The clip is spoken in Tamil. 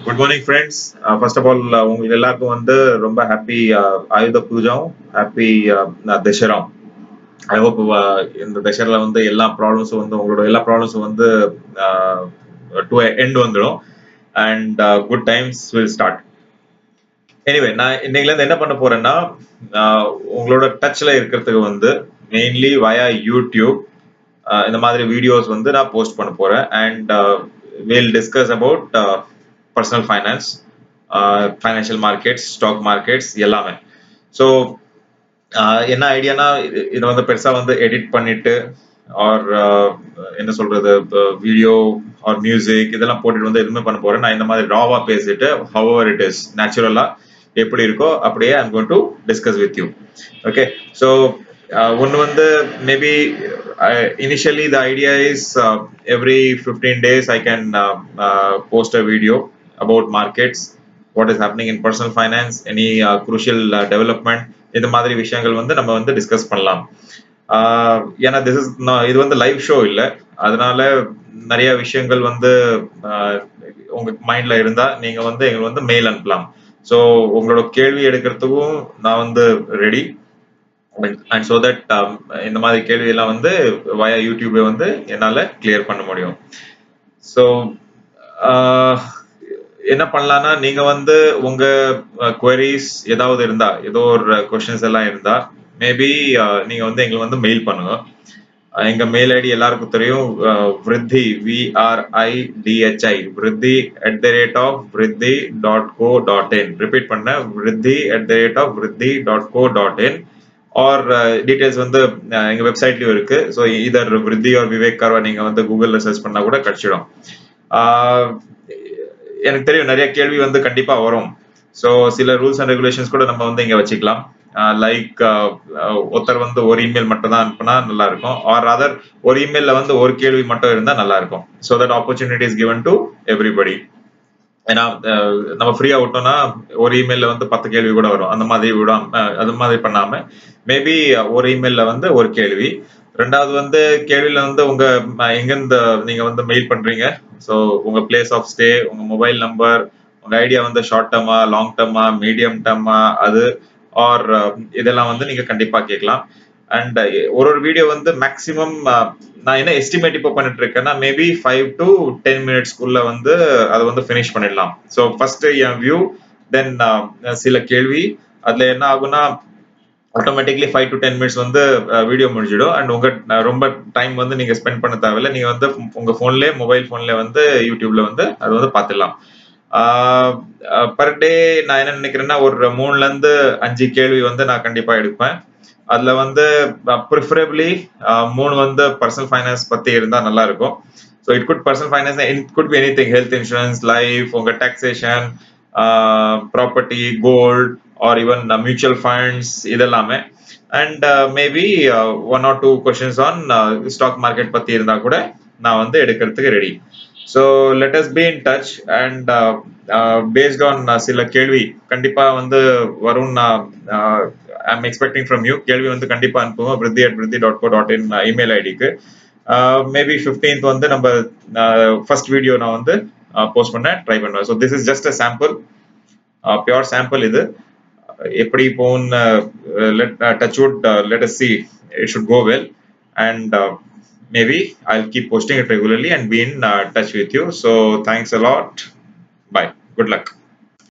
Good morning friends. First of all உங்களுக்கு எல்லாருக்கும் வந்து ரொம்ப ஹாப்பி ஆயுத பூஜாவும் ஹாப்பி தசராவும். ஐ ஹோப் இந்த தசரில் வந்து எல்லா ப்ராப்ளம்ஸும் வந்து உங்களோட எல்லா ப்ராப்ளம்ஸும் வந்து டு எண்ட் வந்துடும் and good times will start. Anyway நான் இன்னைக்குலேருந்து என்ன பண்ண போறேன்னா உங்களோட டச்சில் இருக்கிறதுக்கு வந்து மெயின்லி வயா யூடியூப் இந்த மாதிரி வீடியோஸ் வந்து நான் போஸ்ட் பண்ண போறேன் and we'll discuss about personal finance, financial markets, stock markets எல்லாமே. ஸோ என்ன ஐடியானா இதை வந்து பெருசா வந்து எடிட் பண்ணிட்டு ஆர் என்ன சொல்றது வீடியோ ஆர் மியூசிக் இதெல்லாம் போட்டுட்டு வந்து எதுவுமே பண்ண போறேன். நான் இந்த மாதிரி ராவா பேசிட்டு ஹவர் இட் இஸ் நேச்சுரலா எப்படி இருக்கோ அப்படியே I'm going to discuss with you. Okay, so ஒன்று வந்து maybe initially the idea is every 15 days I can post a video about markets, what is happening in personal finance, any crucial development, இந்த மாதிரி விஷயங்கள் வந்து நம்ம வந்து டிஸ்கஸ் பண்ணலாம். ஏன்னா இது வந்து லைவ் ஷோ இல்லை, அதனால நிறைய விஷயங்கள் வந்து உங்க மைண்ட்ல இருந்தா நீங்க வந்து எங்களுக்கு வந்து மெயில் அனுப்பலாம். ஸோ உங்களோட கேள்வி எடுக்கிறதுக்கும் நான் வந்து ரெடி அண்ட் ஸோ தட் இந்த மாதிரி கேள்வி எல்லாம் வந்து வயா யூடியூபை வந்து என்னால் கிளியர் பண்ண முடியும். ஸோ என்ன பண்ணலாம்னா நீங்க வந்து உங்க குவரிஸ் ஏதாவது இருந்தா, ஏதோ ஒரு கொஸ்டின்ஸ் எல்லாம் இருந்தா மேபி நீங்க வந்து எங்களுக்கு வந்து மெயில் பண்ணுங்க. எங்க மெயில் ஐடி எல்லாருக்கும் தெரியும், விருத்தி VRIDHI viruthi@vrithi.co.in. ரிப்பீட் பண்ண vrithi@vrithi.co.in. ஆர் டீடைல்ஸ் வந்து எங்க வெப்சைட்லயும் இருக்கு. ஸோ இதர் விருத்தி ஆர் விவேக் கார்வா நீங்க வந்து கூகுள்ல சர்ச் பண்ணா கூட கிடைச்சிடும். எனக்கு தெரியும் நிறைய கேள்வி வந்து கண்டிப்பா வரும். ஸோ சில ரூல்ஸ் அண்ட் ரெகுலேஷன்ஸ் கூட நம்ம வந்து இங்க வச்சுக்கலாம். லைக் ஒருத்தர் வந்து ஒரு இமெயில் மட்டும் தான் அனுப்புனா நல்லா இருக்கும், ஆர் அதர் ஒரு இமெயில்ல வந்து ஒரு கேள்வி மட்டும் இருந்தா நல்லா இருக்கும். So that opportunity is given to everybody. ஏன்னா நம்ம ஃப்ரீயா விட்டோம்னா ஒரு இமெயில்ல வந்து 10 கேள்வி கூட வரும். அந்த மாதிரி அது மாதிரி பண்ணாம மேபி ஒரு இமெயில்ல வந்து ஒரு கேள்வி. ரெண்டாவது வந்து கேள்வியில வந்து உங்க எங்கிருந்து நீங்க வந்து மெயில் பண்றீங்க, ஸோ உங்க பிளேஸ் ஆஃப் ஸ்டே, உங்க மொபைல் நம்பர், உங்க ஐடியா வந்து ஷார்ட் டேர்மா, லாங் டேர்மா, மீடியம் டேர்மா, அது ஆர் இதெல்லாம் வந்து நீங்க கண்டிப்பா கேட்கலாம். அண்ட் ஒரு வீடியோ வந்து மேக்சிமம் நான் என்ன எஸ்டிமேட் இப்போ பண்ணிட்டு இருக்கேன்னா மேபி 5 to 10 மினிட்ஸ்க்குள்ள வந்து அதை வந்து ஃபினிஷ் பண்ணிடலாம். ஸோ ஃபர்ஸ்ட் என் வியூ, தென் சில கேள்வி, அதுல என்ன ஆகும்னா ஆட்டோமேட்டிக்லி 5 to 10 மினிட்ஸ் வந்து வீடியோ முடிஞ்சிடும். அண்ட் உங்க ரொம்ப டைம் வந்து நீங்க ஸ்பெண்ட் பண்ண தேவையில்லை, நீங்க வந்து உங்க போன்லயே மொபைல் போன்ல வந்து யூடியூப்ல வந்து அது வந்து பார்த்துடலாம். பர் டே நான் என்ன நினைக்கிறேன்னா ஒரு 3ல இருந்து 5 கேள்வி வந்து நான் கண்டிப்பா எடுப்பேன். அதுல வந்து ப்ரிஃபரபிளி 3 வந்து பர்சனல் ஃபைனான்ஸ் பத்தி இருந்தா நல்லா இருக்கும். So it could personal finance, it could be anything, health insurance, life, உங்க taxation, property, gold or even mutual funds இதெல்லாமே. And maybe 1 or 2 questions on stock market பத்தி இருந்தா கூட நான் வந்து எடுக்கிறதுக்கு ready. So let us be in touch and paste on சில கேள்வி கண்டிப்பா வந்து வரும். நான் ஐம் எக்ஸ்பெக்டிங் ஃப்ரம் யூ. கேள்வி வந்து கண்டிப்பா அனுப்புங்க vrithi@vrithi.co.in இமெயில் ஐடிக்கு. மேபி 15th வந்து நம்ம ஃபர்ஸ்ட் வீடியோ நான் வந்து போஸ்ட் பண்ண ட்ரை பண்ணுவேன். So this is just a sample, pure sample. இது எப்படி போன்னு touch wood, let us see, it should go well and maybe I'll keep posting it regularly and be in touch with you. So thanks a lot. Bye. Good luck.